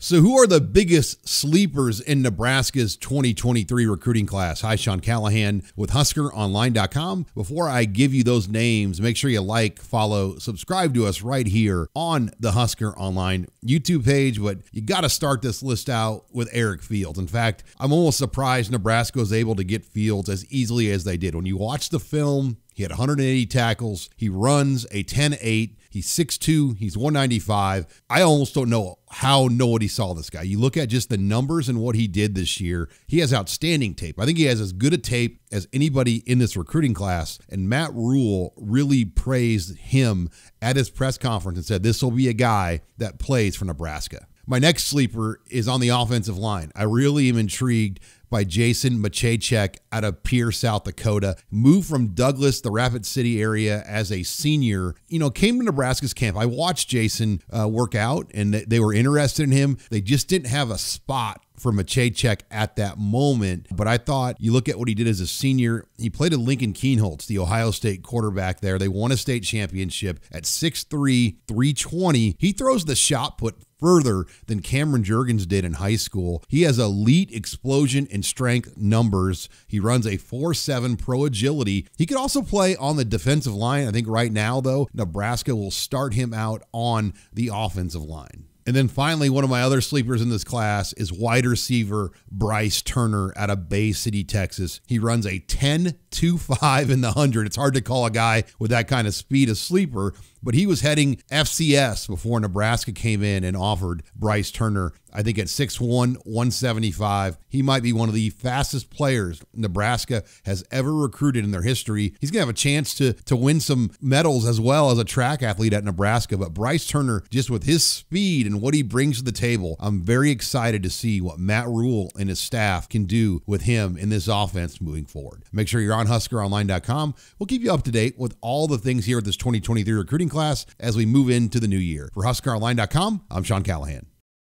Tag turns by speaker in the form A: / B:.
A: So who are the biggest sleepers in Nebraska's 2023 recruiting class? Hi, Sean Callahan with HuskerOnline.com. Before I give you those names, make sure you like, follow, subscribe to us right here on the Husker Online YouTube page. But you got to start this list out with Eric Fields. In fact, I'm almost surprised Nebraska was able to get Fields as easily as they did. When you watch the film, he had 180 tackles. He runs a 10.8. He's 6'2", he's 195. I almost don't know how nobody saw this guy. You look at just the numbers and what he did this year, he has outstanding tape. I think he has as good a tape as anybody in this recruiting class, and Matt Rule really praised him at his press conference and said this will be a guy that plays for Nebraska. My next sleeper is on the offensive line. I really am intrigued by Jason Machacek out of Pierre, South Dakota. Moved from Douglas, the Rapid City area as a senior. Came to Nebraska's camp. I watched Jason work out, and they were interested in him. They just didn't have a spot for Machacek at that moment. But I thought, you look at what he did as a senior, he played at Lincoln Kienholz, the Ohio State quarterback there. They won a state championship at 6'3", 320. He throws the shot put further than Cameron Jurgens did in high school. He has elite explosion and strength numbers. He runs a 4.7 pro agility. He could also play on the defensive line. I think right now, though, Nebraska will start him out on the offensive line. And then finally, one of my other sleepers in this class is wide receiver Bryce Turner out of Bay City, Texas. He runs a 10.25 in the 100. It's hard to call a guy with that kind of speed a sleeper, but he was heading FCS before Nebraska came in and offered Bryce Turner. I think at 6'1", 175, he might be one of the fastest players Nebraska has ever recruited in their history. He's going to have a chance to win some medals as well as a track athlete at Nebraska. But Bryce Turner, just with his speed and what he brings to the table, I'm very excited to see what Matt Rule and his staff can do with him in this offense moving forward. Make sure you're on HuskerOnline.com. We'll keep you up to date with all the things here at this 2023 recruiting class as we move into the new year. For HuskerOnline.com, I'm Sean Callahan.